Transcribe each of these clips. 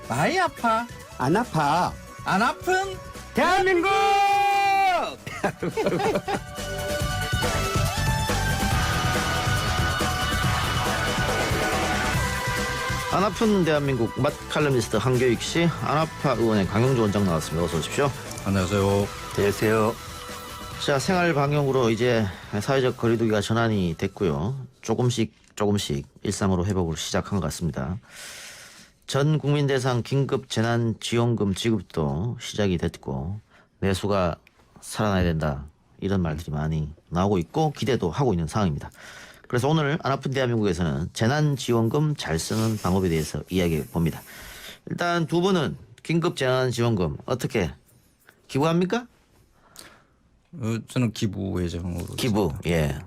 많이 아파. 안 아파. 안 아픈 대한민국! 안 아픈 대한민국 맛 칼럼니스트 한교익 씨, 안 아파 의원의 강용주 원장 나왔습니다. 어서 오십시오. 안녕하세요. 안녕하세요. 자, 생활 방역으로 이제 사회적 거리두기가 전환이 됐고요. 조금씩 일상으로 회복을 시작한 것 같습니다. 전 국민 대상 긴급 재난지원금 지급도 시작이 됐고 내수가 살아나야 된다 이런 말들이 많이 나오고 있고 기대도 하고 있는 상황입니다. 그래서 오늘 안 아픈 대한민국에서는 재난지원금 잘 쓰는 방법에 대해서 이야기해 봅니다. 일단 두 분은 긴급 재난지원금 어떻게 기부합니까? 저는 기부 예정으로. 기부, 예.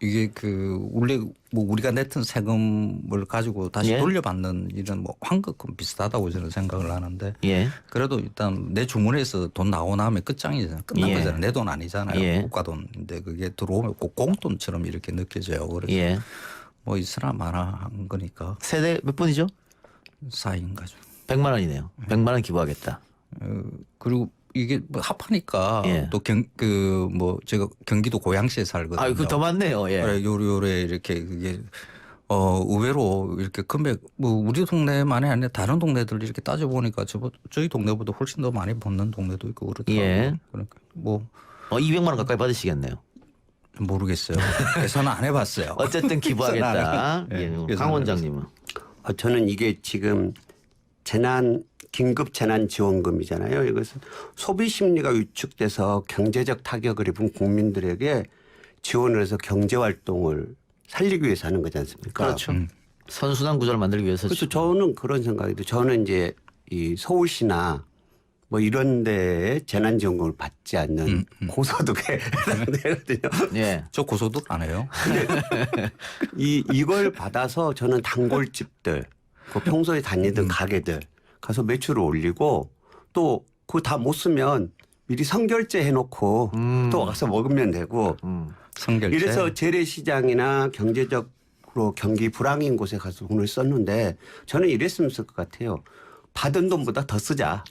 이게 그 원래 뭐 우리가 냈던 세금을 가지고 다시 예. 돌려받는 이런 뭐 환급금 비슷하다고 저는 생각을 하는데. 예. 그래도 일단 내 주머니에서 돈 나오고 나면 끝장이잖아요. 끝난 예. 거잖아요. 내 돈 아니잖아요. 예. 국가 돈인데 그게 들어오면 꼭 공돈처럼 이렇게 느껴져요. 그래서 예. 뭐 있으나 마나 한 거니까 세대 몇 분이죠? 4인 가족. 100만 원이네요. 100만 원 기부하겠다. 그리고 이게 뭐 합하니까 예. 또 뭐 제가 경기도 고양시에 살거든요. 아, 그 더 많네요. 예. 그래, 요래 이렇게 그게 의외로 이렇게 금액 뭐 우리 동네만이 아니라 다른 동네들 이렇게 따져 보니까 저희 동네보다 훨씬 더 많이 받는 동네도 있고 그렇더라고요. 예. 그러니까 뭐 200만 원 가까이 받으시겠네요. 모르겠어요. 계산은 안 해봤어요. 어쨌든 기부하겠다. 예, 예. 계산을 강 원장님은. 저는 이게 지금 긴급 재난지원금이잖아요. 이것은 소비 심리가 위축돼서 경제적 타격을 입은 국민들에게 지원을 해서 경제활동을 살리기 위해서 하는 거지 않습니까? 그렇죠. 선순환 구조를 만들기 위해서. 그래서 저는 그런 생각이 들어요. 저는 이제 이 서울시나 뭐 이런 데에 재난지원금을 받지 않는 고소득에 해당되거든요. 예. 저 고소득 안 해요. 이걸 받아서 저는 단골집들, 그 평소에 다니던 가게들 가서 매출을 올리고 또 그거 다 못 쓰면 미리 선결제 해놓고 또 가서 먹으면 되고 선결제. 이래서 재래시장이나 경제적으로 경기 불황인 곳에 가서 돈을 썼는데 저는 이랬으면 쓸 것 같아요. 받은 돈보다 더 쓰자.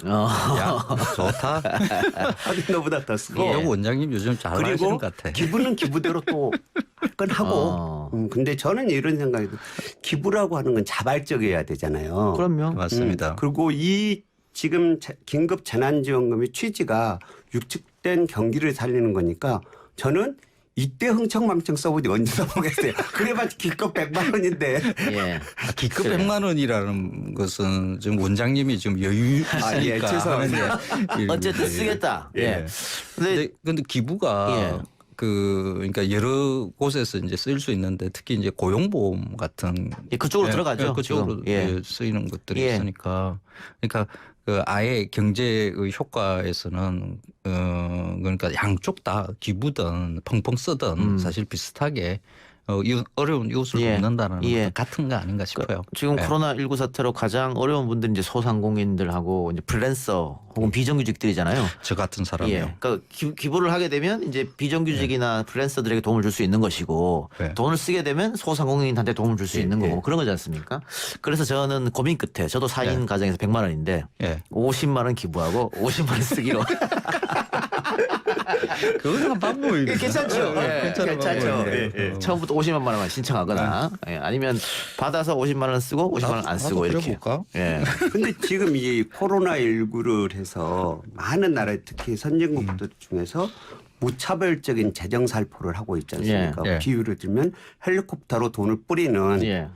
야, 좋다. 받은 돈보다 더 쓰고. 여 원장님 요즘 잘 하시는 그리고 것 같아. 기부는 기부대로 또 할 건 하고. 근데 저는 이런 생각이 들어요. 기부라고 하는 건 자발적이어야 되잖아요. 그럼요. 맞습니다. 그리고 이 지금 긴급 재난지원금의 취지가 위축된 경기를 살리는 거니까 저는 이때 흥청망청 써보지 언제 써보겠어요. 그래봤자 기껏 100만 원인데. 예. 기급 그래요. 100만 원이라는 것은 지금 원장님이 지금 여유 있으니까 예, 죄송합니다. 하는 어쨌든 쓰겠다. 예. 근데 기부가 예. 그러니까 여러 곳에서 이제 쓰일 수 있는데 특히 이제 고용보험 같은 예, 그쪽으로 들어가죠, 그쪽으로 지금. 예. 쓰이는 것들이 예. 있으니까 그러니까 그 아예 경제의 효과에서는 그러니까 양쪽 다 기부든 펑펑 쓰든 사실 비슷하게 어려운 이웃을 예. 돕는다는 예. 것 같은 거 아닌가 싶어요. 지금 예. 코로나19 사태로 가장 어려운 분들이 이제 소상공인들하고 이제 프리랜서 혹은 비정규직들이잖아요. 저 같은 사람이요. 예. 그러니까 기부를 하게 되면 이제 비정규직이나 프리랜서들에게 도움을 줄 수 있는 것이고 네. 돈을 쓰게 되면 소상공인한테 도움을 줄 수 있는 거고 그런 거지 않습니까? 그래서 저는 고민 끝에 저도 4인 가정에서 100만 원인데 예. 50만 원 기부하고 50만 원 쓰기로. 그건 한 방법이죠. 괜찮죠? 예, 괜찮죠. 처음부터 50만 원만 신청하거나 아니면 받아서 50만 원 쓰고 50만 원 안 쓰고 나도 이렇게. 그래볼까? 예. 근데 지금 이 코로나19를 해서 많은 나라 특히 선진국들 중에서 무차별적인 재정 살포를 하고 있지 않습니까? 예. 예. 비유를 들면 헬리콥터로 돈을 뿌리는 예.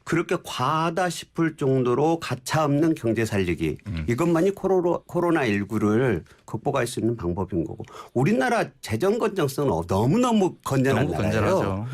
그렇게 과하다 싶을 정도로 가차 없는 경제 살리기 이것만이 코로나19를 극복할 수 있는 방법인 거고 우리나라 재정 건전성은 너무너무 건전한 너무 나라예요. 건전하죠.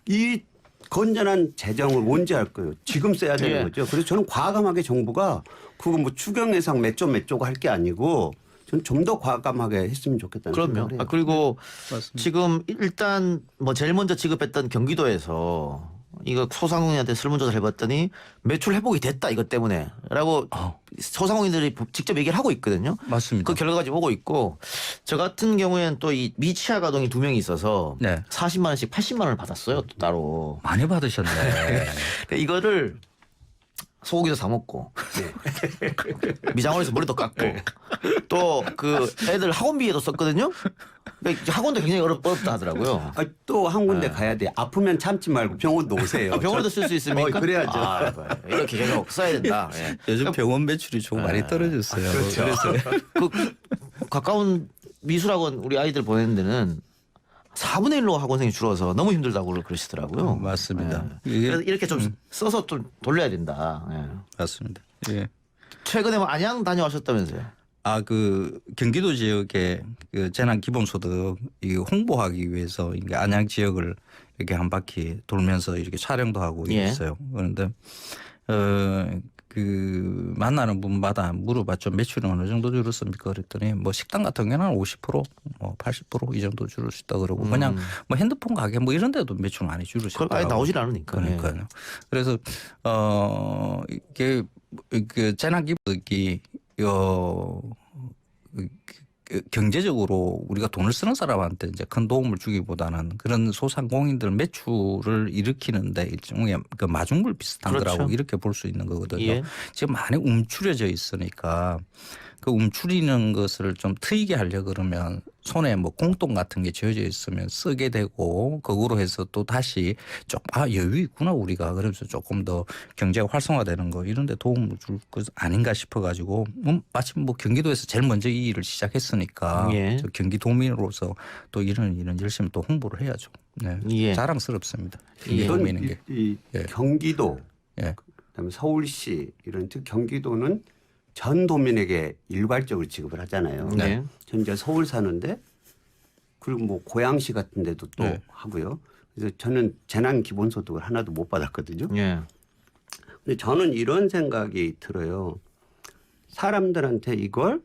이 건전한 재정을 언제 할 거예요? 지금 써야 되는 예. 거죠. 그래서 저는 과감하게 정부가 그거 뭐 추경 예상 몇 조 할 게 아니고 저는 좀 더 과감하게 했으면 좋겠다는 그럼요. 생각을 해요. 그리고 맞습니다. 지금 일단 뭐 제일 먼저 지급했던 경기도에서 이거 소상공인한테 설문조사를 해봤더니 매출 회복이 됐다 이것 때문에라고 소상공인들이 직접 얘기를 하고 있거든요. 맞습니다. 그 결과가 지금 오고 있고 저 같은 경우에는 또 이 미취학 아동이 2명이 있어서 네. 40만 원씩 80만 원을 받았어요 또 따로. 많이 받으셨네. 이거를 소고기도 사 먹고 미장원에서 머리도 깎고 또 그 애들 학원비에도 썼거든요. 그러니까 학원도 굉장히 어렵다 하더라고요. 아, 또 한 군데 가야 돼. 아프면 참지 말고 병원도 오세요. 아, 병원에도 쓸 수 있습니까? 그래야죠. 아, 이렇게 계속 써야 된다. 예. 요즘 병원 매출이 좀 많이 떨어졌어요. 그래서 그 가까운 미술학원 우리 아이들 보내는 데는 4분의 1로 학원생이 줄어서 너무 힘들다고 그러시더라고요. 맞습니다. 예. 이게 그래서 이렇게 좀 써서 좀 돌려야 된다. 예. 맞습니다. 예. 최근에 뭐 안양 다녀오셨다면서요? 그 경기도 지역의 그 재난 기본소득 이 홍보하기 위해서 이게 안양 지역을 이렇게 한 바퀴 돌면서 이렇게 촬영도 하고 예. 있어요. 그런데 그 만나는 분마다 물어봤죠. 매출이 어느 정도 줄었습니까? 그랬더니 뭐 식당 같은 경우는 50%, 뭐 80%이 정도 줄을 수 있다 그러고 그냥 뭐 핸드폰 가게 뭐 이런 데도 매출 많이 줄으셨다고. 그걸 아예 나오질 않으니까. 그러니까요. 그래서 이게 그 재난 기본소득이 경제적으로 우리가 돈을 쓰는 사람한테 이제 큰 도움을 주기보다는 그런 소상공인들 매출을 일으키는데 일종의 그 마중물 비슷한 그렇죠. 거라고 이렇게 볼 수 있는 거거든요. 예. 지금 많이 움츠려져 있으니까 그 움츠리는 것을 좀 트이게 하려 그러면 손에 뭐 공돈 같은 게 쥐어져 있으면 쓰게 되고 그거로 해서 또 다시 여유 있구나 우리가 그러면서 조금 더 경제가 활성화되는 거 이런 데 도움을 줄 것 아닌가 싶어가지고 마침 뭐 경기도에서 제일 먼저 이 일을 시작했으니까 예. 저 경기도민으로서 또 이런 열심히 또 홍보를 해야죠. 네. 예. 자랑스럽습니다. 예. 경기도민인 게. 이 예. 경기도, 예. 그다음에 서울시 이런 즉 경기도는 전 도민에게 일괄적으로 지급을 하잖아요. 네. 현재 서울 사는데 그리고 뭐 고양시 같은 데도 또 네. 하고요. 그래서 저는 재난 기본소득을 하나도 못 받았거든요. 예. 근데 저는 이런 생각이 들어요. 사람들한테 이걸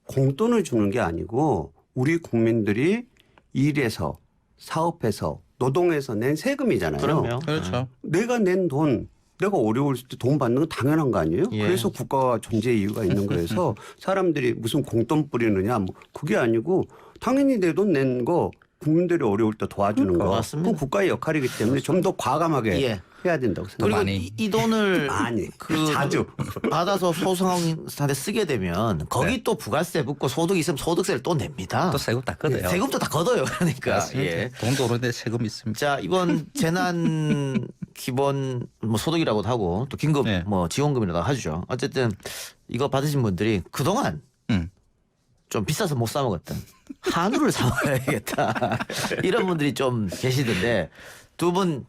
공돈을 주는 게 아니고 우리 국민들이 일해서 사업해서 노동해서 낸 세금이잖아요. 그럼요. 그렇죠. 내가 낸 돈 내가 어려울 때 돈 받는 건 당연한 거 아니에요? 예. 그래서 국가와 존재 이유가 있는 거여서 사람들이 무슨 공돈 뿌리느냐 뭐 그게 아니고 당연히 내 돈 낸 거 국민들이 어려울 때 도와주는 거. 맞습니다. 그건 국가의 역할이기 때문에 좀 더 과감하게 예. 해야 된다고 그리고 생각합니다. 많이. 이 돈을 많이. 그 자주. 받아서 소상공인한테 쓰게 되면 거기 또 부가세 붙고 소득이 있으면 소득세를 또 냅니다. 또 세금 다 걷어요. 세금도 다 걷어요. 그러니까. 맞습니다. 예. 돈도 오는데 세금 있습니다. 자 이번 재난 기본 뭐 소득이라고도 하고 또 긴급 네. 뭐 지원금이라고 하죠. 어쨌든 이거 받으신 분들이 그동안 좀 비싸서 못 사 먹었던 한우를 사 먹어야겠다 이런 분들이 좀 계시던데 두 분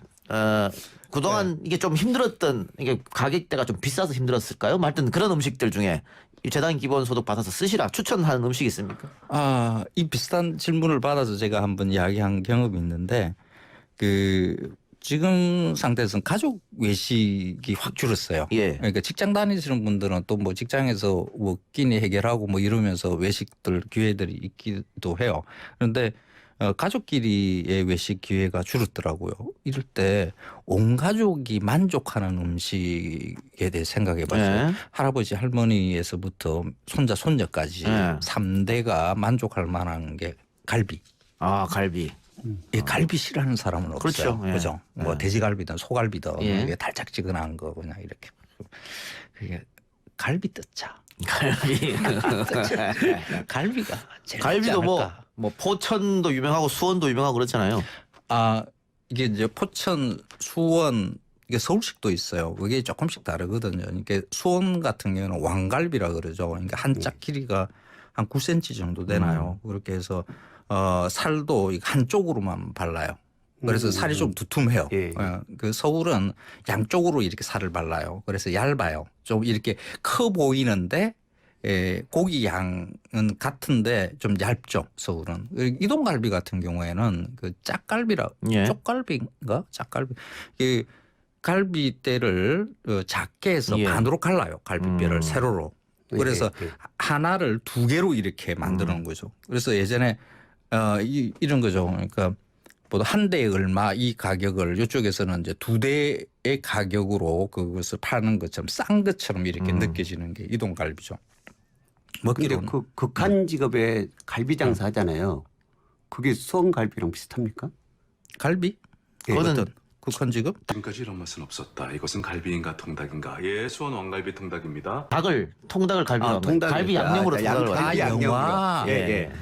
그동안 이게 좀 힘들었던 이게 가격대가 좀 비싸서 힘들었을까요? 말든 그런 음식들 중에 이 재단 기본소득 받아서 쓰시라 추천하는 음식이 있습니까? 이 비슷한 질문을 받아서 제가 한번 이야기한 경험이 있는데 지금 상태에서는 가족 외식이 확 줄었어요. 예. 그러니까 직장 다니시는 분들은 또 뭐 직장에서 뭐 끼니 해결하고 뭐 이러면서 외식들 기회들이 있기도 해요. 그런데 가족끼리의 외식 기회가 줄었더라고요. 이럴 때 온 가족이 만족하는 음식에 대해 생각해 봐요. 네. 할아버지 할머니에서부터 손자 손녀까지 네. 3대가 만족할 만한 게 갈비. 아 갈비. 이 갈비 싫어하는 사람은 없어요. 그렇죠. 예. 그죠? 뭐 돼지갈비든 소갈비든 예. 이게 달짝지근한 거 그냥 이렇게 그게 갈비 뜯자. 갈비. 갈비가 제일 갈비도 낫지 뭐, 않을까? 뭐 포천도 유명하고 수원도 유명하고 그렇잖아요. 이게 이제 포천, 수원 이게 서울식도 있어요. 그게 조금씩 다르거든요. 이게 수원 같은 경우는 왕갈비라 그러죠. 그러니까 한 짝 길이가 한 9cm 정도 되나요. 그렇게 해서 살도 한쪽으로만 발라요. 그래서 살이 좀 두툼해요. 예. 그 서울은 양쪽으로 이렇게 살을 발라요. 그래서 얇아요. 좀 이렇게 커 보이는데 고기 양은 같은데 좀 얇죠. 서울은. 이동갈비 같은 경우에는 그 짝갈비라 예. 쪽갈비인가 짝갈비 이 갈비대를 작게 해서 예. 반으로 갈라요. 갈비뼈를 세로로. 그래서 예, 예. 하나를 두 개로 이렇게 만드는 거죠. 그래서 예전에 이런 거죠. 그러니까 보다 한 대에 얼마 이 가격을 이쪽에서는 이제 두 대의 가격으로 그것을 파는 것처럼 싼 것처럼 이렇게 느껴지는 게 이동갈비죠. 근데 먹기로는 그 극한 직업에 갈비 장사 하잖아요. 그게 수원갈비랑 비슷합니까? 갈비? 그거는 북한 지급? 지금까지 이런 맛은 없었다. 이것은 갈비인가 통닭인가? 예, 수원 왕갈비 통닭입니다. 통닭을 갈비로 한 거예요. 통닭이 갈비 양념으로 통닭을 갈비 왔어요. 영화. 양념으로. 예, 예.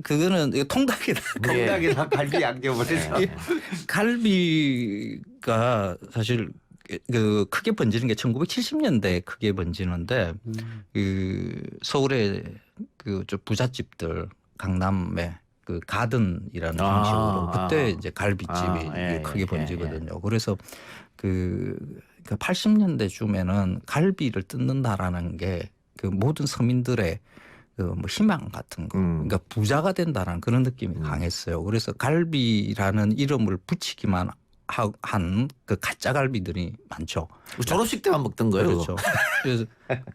그거는 이거 통닭이다. 통닭에다 갈비 양념을 해서. 갈비가 사실 그 크게 번지는 게 1970년대에 크게 번지는데 그 서울의 그 저 부잣집들 강남에 그 가든이라는 형식으로 그때 이제 갈비집이 예, 크게 예, 번지거든요. 그래서 그 80년대쯤에는 갈비를 뜯는다라는 게 그 모든 서민들의 그 뭐 희망 같은 거, 그러니까 부자가 된다는 그런 느낌이 강했어요. 그래서 갈비라는 이름을 붙이기만 한 그 가짜 갈비들이 많죠. 졸업식 때만 먹던 거예요. 그렇죠. 그래서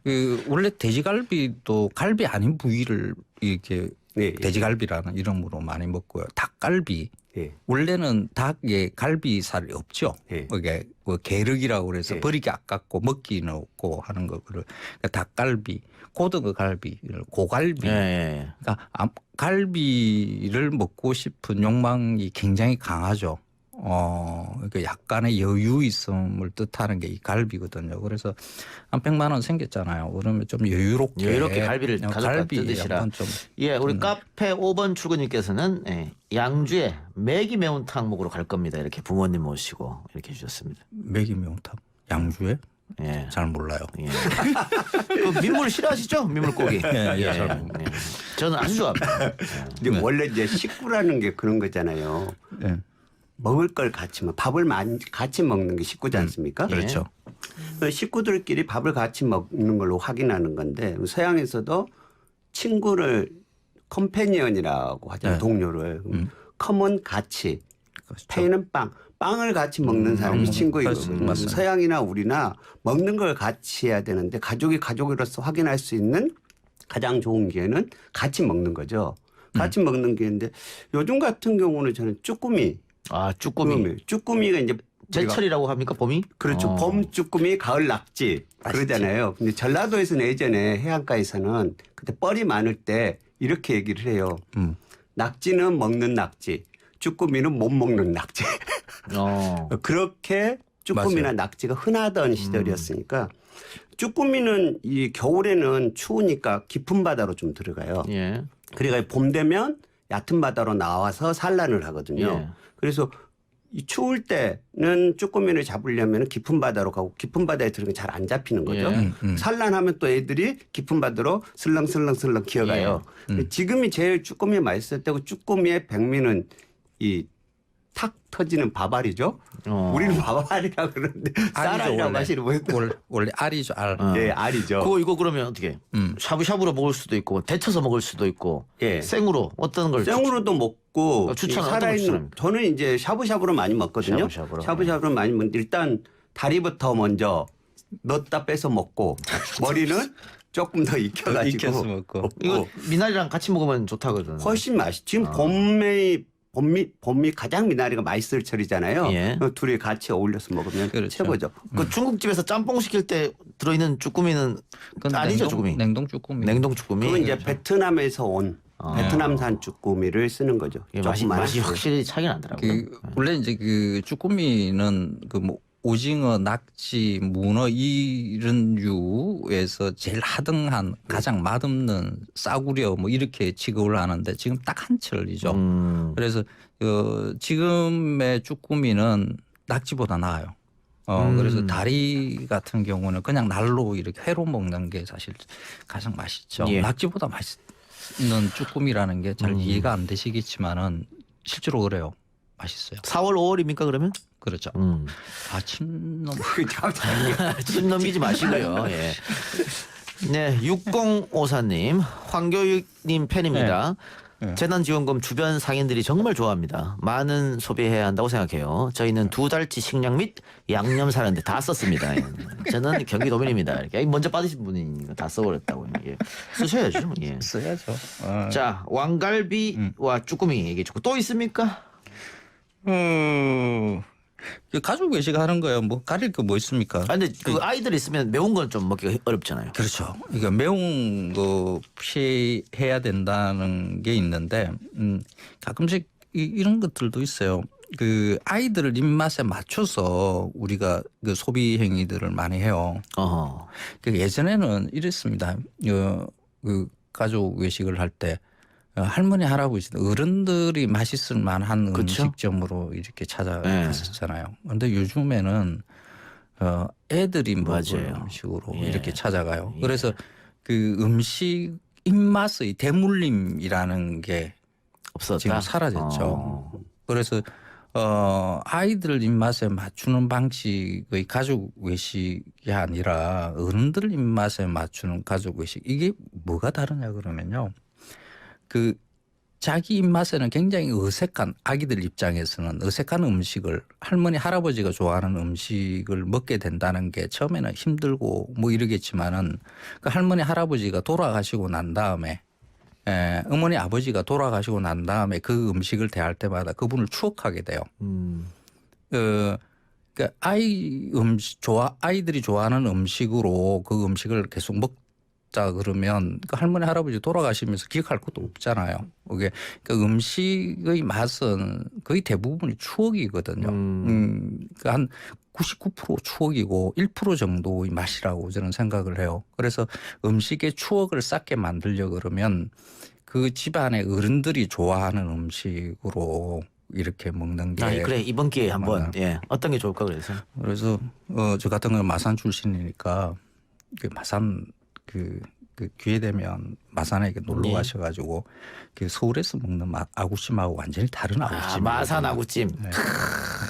그 원래 돼지갈비도 갈비 아닌 부위를 이렇게 네. 돼지갈비라는 이름으로 많이 먹고요. 닭갈비. 예. 원래는 닭에 갈비살이 없죠. 예. 그게 뭐 게르기라고 그래서 예. 버리기 아깝고 먹기는 없고 하는 거를 그러니까 닭갈비, 고등어 갈비를 고갈비. 예, 예. 그러니까 갈비를 먹고 싶은 욕망이 굉장히 강하죠. 그러니까 약간의 여유 있음을 뜻하는 게 이 갈비거든요. 그래서 한 100만 원 생겼잖아요. 그러면 좀 여유롭게 갈비를 가져다 뜯으시라. 한번 좀 예, 우리 카페 5번 출근님께서는 양주에 매기 매운탕 먹으러 갈 겁니다. 이렇게 부모님 모시고 이렇게 해주셨습니다. 매기 매운탕 양주에 예. 잘 몰라요. 예. 그 민물 싫어하시죠? 민물고기. 예, 저는 아주 좋아합니다. 근데 원래 이제 식구라는 게 그런 거잖아요. 네. 먹을 걸 같이 밥을 같이 먹는 게 식구지 않습니까? 그렇죠. 식구들끼리 밥을 같이 먹는 걸로 확인하는 건데 서양에서도 친구를 컴패니언이라고 하잖아요. 네. 동료를. 컴은 같이, 그렇죠. 페이는 빵을 같이 먹는 사람이 친구이거든요. 맞습니다. 서양이나 우리나 먹는 걸 같이 해야 되는데 가족이 가족으로서 확인할 수 있는 가장 좋은 기회는 같이 먹는 거죠. 같이 먹는 기회인데 요즘 같은 경우는 저는 쭈꾸미. 아, 쭈꾸미. 쭈꾸미가 이제 제철이라고 합니까? 봄이? 그렇죠. 봄 쭈꾸미, 가을 낙지 맛있지. 그러잖아요. 근데 전라도에서는 예전에 해안가에서는 그때 뻘이 많을 때 이렇게 얘기를 해요. 낙지는 먹는 낙지, 쭈꾸미는 못 먹는 낙지. 그렇게 쭈꾸미나 맞아요. 낙지가 흔하던 시절이었으니까 쭈꾸미는 이 겨울에는 추우니까 깊은 바다로 좀 들어가요. 예. 그러니까 봄 되면 얕은 바다로 나와서 산란을 하거든요. 예. 그래서 이 추울 때는 쭈꾸미를 잡으려면 깊은 바다로 가고 깊은 바다에 들어가면 잘 안 잡히는 거죠. 예. 산란하면 또 애들이 깊은 바다로 슬렁슬렁슬렁 기어가요. 지금이 제일 쭈꾸미 맛있을 때고 쭈꾸미의 백미는 이 탁 터지는 밥알이죠. 우리는 밥알이라고 그러는데 쌀알이라고 하시는 분들. 원래 알이죠, 알. 예, 알이죠. 그거 이거 그러면 어떻게? 샤브샤브로 먹을 수도 있고 데쳐서 먹을 수도 있고 예. 생으로 어떤 걸 생으로도 먹고 추천은 어떤 거 살아있는 추천합니까? 저는 이제 샤브샤브로 많이 먹거든요. 샤브샤브로. 많이 먹는데 일단 다리부터 먼저 넣었다 빼서 먹고 머리는 조금 더 익혀가지고 익혀서 먹고. 이거 미나리랑 같이 먹으면 좋다거든. 훨씬 맛있. 지금 봄이 가장 미나리가 맛있을 철이잖아요. 예. 둘이 같이 어울려서 먹으면 그렇죠. 최고죠. 그 중국집에서 짬뽕 시킬 때 들어있는 쭈꾸미는 그건 아니죠, 쭈꾸미. 냉동 쭈꾸미. 냉동 쭈꾸미. 그건 이제 베트남에서 온 베트남산 쭈꾸미를 쓰는 거죠. 이게 조금 맛이 많았어요. 확실히 차이가 나더라고요. 원래 이제 그 쭈꾸미는 그 뭐 오징어, 낙지, 문어 이런 류에서 제일 하등한 가장 맛없는 싸구려 뭐 이렇게 취급을 하는데 지금 딱 한철이죠. 그래서 지금의 쭈꾸미는 낙지보다 나아요. 그래서 다리 같은 경우는 그냥 날로 이렇게 회로 먹는 게 사실 가장 맛있죠. 예. 낙지보다 맛있는 쭈꾸미라는 게 잘 이해가 안 되시겠지만은 실제로 그래요. 맛있어요. 4월 5월입니까 그러면? 그렇죠. 침 넘. 침 넘기지 마시고요. 예. 네, 6054님, 황교육님 팬입니다. 재난지원금 주변 상인들이 정말 좋아합니다. 많은 소비해야 한다고 생각해요. 저희는 2달치 식량 및 양념 사는데 다 썼습니다. 예. 저는 경기도민입니다. 이렇게 먼저 받으신 분이 다 써버렸다고요. 예. 쓰셔야죠. 예. 써야죠. 자, 왕갈비와 쭈꾸미 얘기해주고 또 있습니까? 가족 외식 하는 거예요. 뭐 가릴 거 뭐 있습니까? 아, 근데 그 아이들 있으면 매운 건 좀 먹기가 어렵잖아요. 그렇죠. 그러니까 매운 거 피해야 된다는 게 있는데 가끔씩 이런 것들도 있어요. 그 아이들 입맛에 맞춰서 우리가 그 소비 행위들을 많이 해요. 어허. 그 예전에는 이랬습니다. 그 가족 외식을 할 때 할머니 할아버지 어른들이 맛있을 만한 그쵸? 음식점으로 이렇게 찾아갔었잖아요. 그런데 요즘에는 애들이 먹을 맞아요. 음식으로 예. 이렇게 찾아가요. 예. 그래서 그 음식 입맛의 대물림이라는 게 없었다. 지금 사라졌죠. 어. 그래서 아이들 입맛에 맞추는 방식의 가족 외식이 아니라 어른들 입맛에 맞추는 가족 외식, 이게 뭐가 다르냐 그러면요. 그 자기 입맛에는 굉장히 어색한, 아기들 입장에서는 어색한 음식을, 할머니 할아버지가 좋아하는 음식을 먹게 된다는 게 처음에는 힘들고 뭐 이러겠지만은 그 할머니 할아버지가 돌아가시고 난 다음에 어머니 아버지가 돌아가시고 난 다음에 그 음식을 대할 때마다 그분을 추억하게 돼요. 그러니까 아이들이 좋아하는 음식으로 그 음식을 계속 먹자 그러면 그 할머니 할아버지 돌아가시면서 기억할 것도 없잖아요. 그게 그 음식의 맛은 거의 대부분이 추억이거든요. 그러니까 한 99% 추억이고 1% 정도의 맛이라고 저는 생각을 해요. 그래서 음식의 추억을 쌓게 만들려 그러면 그 집안의 어른들이 좋아하는 음식으로 이렇게 먹는 게. 그래 이번 기회에 한번 어떤 게 좋을까 그래서. 그래서 저 같은 경우는 마산 출신이니까 그 마산 그 기회 되면 마산에 이렇게 놀러 가셔가지고 그 서울에서 먹는 아구찜하고 완전히 다른 아구찜. 마산 아구찜.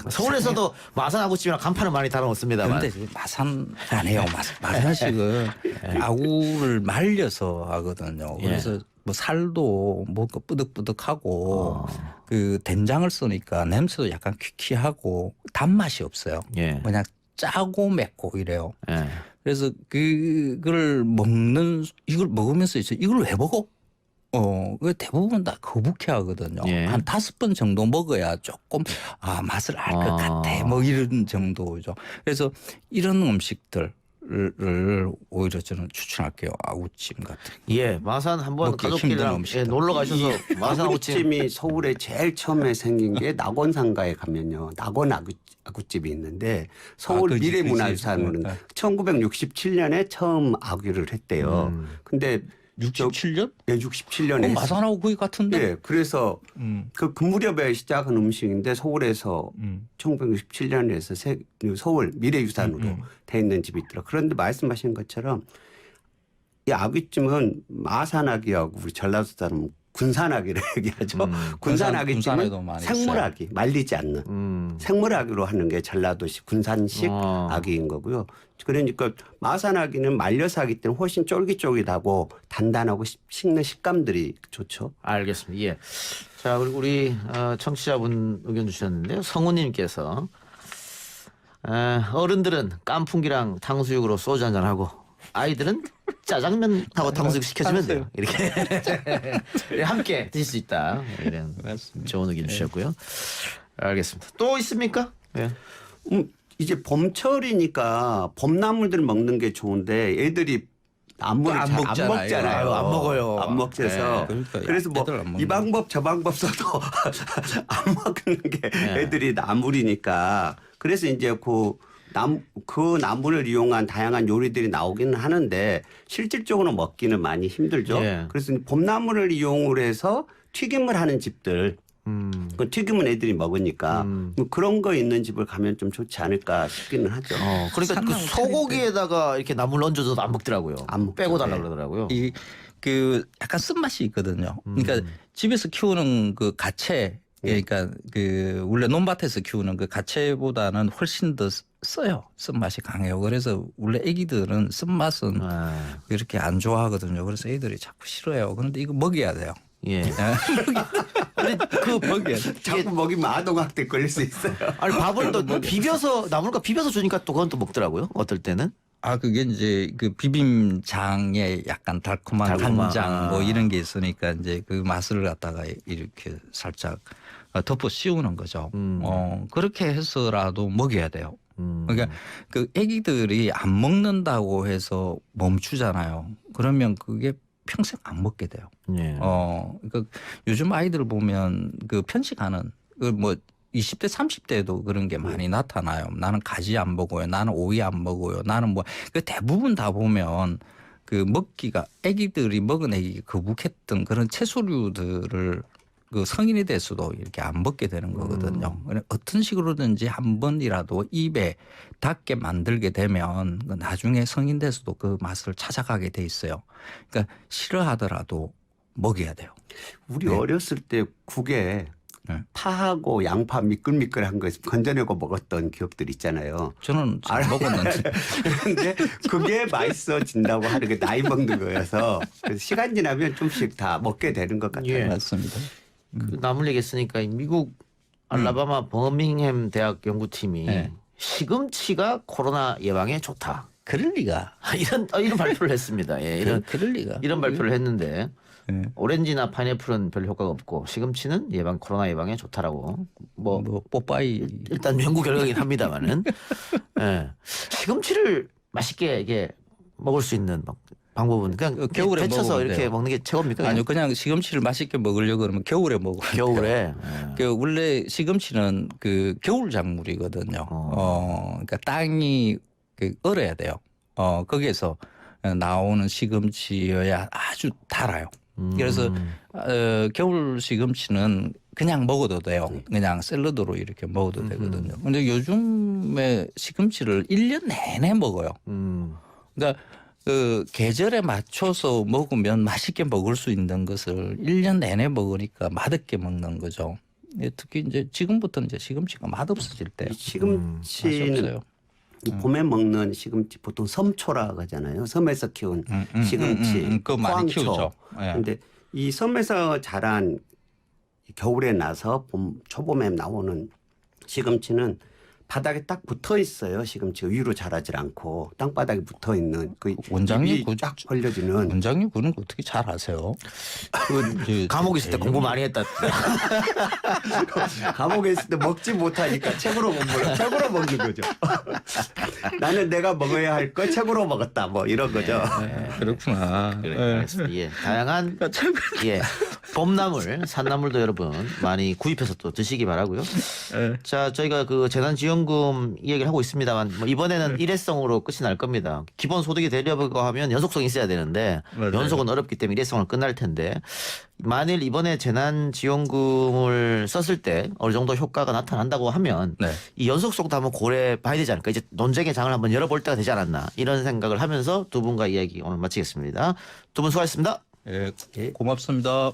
서울에서도 마산 아구찜이랑 간판은 많이 다뤄놓습니다만. 그런데 마산 안 해요. 마산식은 아구를 말려서 하거든요. 그래서 뭐 살도 뭐 뿌득뿌득하고 그 된장을 쓰니까 냄새도 약간 퀴퀴하고 단맛이 없어요. 그냥 짜고 맵고 이래요. 그래서 이걸 먹으면서 이제 이걸 왜 먹어? 대부분 다 거북해 하거든요. 한 5번 정도 먹어야 조금 맛을 알 것 같아. 뭐 이런 정도죠. 그래서 이런 음식들을 오히려 저는 추천할게요. 아구찜 같은. 마산 한번 먹기 힘든 가족끼리랑 음식들. 놀러 가셔서 마산 아구찜. 아구찜이 서울에 제일 처음에 생긴 게 낙원상가에 가면요. 낙원 아구찜이 있는데 서울 그지, 미래문화유산으로는 그지. 1967년에 처음 아구를 했대요. 근데 67년? 네, 67년에 마산하고 거의 같은데? 네, 그래서 그 무렵에 시작한 음식인데 서울에서 1967년에서 서울 미래유산으로 돼 있는 집이 있더라. 그런데 말씀하신 것처럼 이 아귀찜은 마산아귀하고 우리 전라도 사람 군산아귀를 얘기하죠. 군산아귀찜은 군산에도 많이 생물아귀, 말리지 않는 생물아귀로 하는 게 전라도식 군산식 아귀인 거고요. 그러니까 마산아귀는 말려서 하기 때문에 훨씬 쫄깃쫄깃하고 단단하고 씹는 식감들이 좋죠. 알겠습니다. 자, 그리고 우리 청취자분 의견 주셨는데요. 성우님께서 어른들은 깐풍기랑 탕수육으로 소주 한잔 하고 아이들은 짜장면하고 탕수육 시켜주면 돼요. 이렇게 함께 드실 수 있다. 이런 좋은 의견 주셨고요. 알겠습니다. 또 있습니까? 이제 봄철이니까 봄나물들 먹는 게 좋은데 애들이 나물을 잘 안 먹잖아요. 안 먹어요. 안 먹어서. 그래서 뭐 이 방법 저 방법 써도 안 먹는 게 애들이 나물이니까. 그래서 이제 그 나물을 이용한 다양한 요리들이 나오기는 하는데 실질적으로 먹기는 많이 힘들죠. 그래서 봄나물을 이용을 해서 튀김을 하는 집들. 그 튀김은 애들이 먹으니까 뭐 그런 거 있는 집을 가면 좀 좋지 않을까 싶기는 하죠. 그러니까 그 소고기에다가 이렇게 나물 얹어도 안 먹더라고요. 안 먹죠. 빼고 달라 그러더라고요. 그 약간 쓴맛이 있거든요. 그러니까 집에서 키우는 그 가채, 그러니까 그 원래 논밭에서 키우는 그 가채보다는 훨씬 더 써요. 쓴맛이 강해요. 그래서 원래 애기들은 쓴맛은 이렇게 안 좋아하거든요. 그래서 애들이 자꾸 싫어해요. 그런데 이거 먹여야 돼요. 근데 그 먹여야 돼. 자꾸 먹이면 아동학대 걸릴 수 있어요. 아니 밥을 또 비벼서 나물과 비벼서 주니까 또 그건 또 먹더라고요. 어떨 때는. 그게 이제 그 비빔장에 약간 달콤한 간장 뭐 이런 게 있으니까 이제 그 맛을 갖다가 이렇게 살짝 덮어 씌우는 거죠. 그렇게 해서라도 먹여야 돼요. 그러니까 그 애기들이 안 먹는다고 해서 멈추잖아요. 그러면 그게 평생 안 먹게 돼요. 그러니까 요즘 아이들 보면 그 편식하는 그 뭐 20대 30대도 그런 게 많이 나타나요. 나는 가지 안 먹어요. 나는 오이 안 먹어요. 나는 뭐 그 대부분 다 보면 그 먹기가 아기들이 먹은 애기 거북했던 그런 채소류들을 그 성인이 돼서도 이렇게 안 먹게 되는 거거든요. 어떤 식으로든지 한 번이라도 입에 닿게 만들게 되면 나중에 성인 돼서도 그 맛을 찾아가게 돼 있어요. 그러니까 싫어하더라도 먹여야 돼요. 우리 네. 어렸을 때 국에 네. 파하고 양파 미끌미끌한 거 건져내고 먹었던 기억들 있잖아요. 저는 잘 먹었는데 그런데 그게 맛있어진다고 하는 게 나이 먹는 거여서 그래서 시간 지나면 좀씩 다 먹게 되는 것 같아요. 예. 맞습니다. 그 남을 얘기했으니까 미국 알라바마 버밍햄 대학 연구팀이 네. 시금치가 코로나 예방에 좋다. 그럴 리가. 이런 발표를 했습니다. 예, 그럴 리가. 이런 발표를 했는데 네. 오렌지나 파인애플은 별 효과가 없고 시금치는 코로나 예방에 좋다라고 뭐 뽀빠이 일단 연구 결과긴 합니다만은 예. 시금치를 맛있게 이게 먹을 수 있는 방법은 그냥 겨울에 데쳐서 먹으면 이렇게 돼요. 먹는 게 최고입니까? 아니요, 그냥 시금치를 맛있게 먹으려고 그러면 겨울에 먹어요. 겨울에 그 원래 시금치는 그 겨울 작물이거든요. 그러니까 땅이 그 얼어야 돼요. 거기에서 나오는 시금치여야 아주 달아요. 그래서 겨울 시금치는 그냥 먹어도 돼요. 그냥 샐러드로 이렇게 먹어도 되거든요. 근데 요즘에 시금치를 1년 내내 먹어요. 그러니까 그 계절에 맞춰서 먹으면 맛있게 먹을 수 있는 것을 1년 내내 먹으니까 맛없게 먹는 거죠. 특히 이제 지금부터는 이제 시금치가 맛없어질 때 이 맛이 시금치는 없어요. 이 봄에 먹는 시금치 보통 섬초라고 하잖아요. 섬에서 키운 시금치, 그거 많이 포항초. 키우죠. 예. 근데 이 섬에서 자란 겨울에 나서 초봄에 나오는 시금치는 바닥에 딱 붙어 있어요. 시금치가 위로 자라질 않고 땅바닥에 붙어 있는 그 원장님 입이 딱 벌려지는. 원장님 그런 거 어떻게 잘 아세요? 그 감옥 있을 때 공부 많이 했다. 감옥에 있을 때 먹지 못하니까 책으로 먹는 거죠. 나는 내가 먹어야 할 거 책으로 먹었다. 뭐 이런 거죠. 그렇구나. 그래, 알겠습니다. 예, 다양한 예, 봄나물, 산나물도 여러분 많이 구입해서 또 드시기 바라고요. 자, 저희가 그 재난지원금 이야기를 하고 있습니다만 뭐 이번에는 일회성으로 끝이 날 겁니다. 기본 소득이 되려고 하면 연속성이 있어야 되는데 맞아요. 연속은 어렵기 때문에 일회성으로 끝날 텐데 만일 이번에 재난지원금을 썼을 때 어느 정도 효과가 나타난다고 하면 네. 이 연속성도 한번 고려해 봐야 되지 않을까. 이제 논쟁의 장을 한번 열어볼 때가 되지 않았나 이런 생각을 하면서 두 분과 이야기 오늘 마치겠습니다. 두 분 수고하셨습니다. 예, 고맙습니다.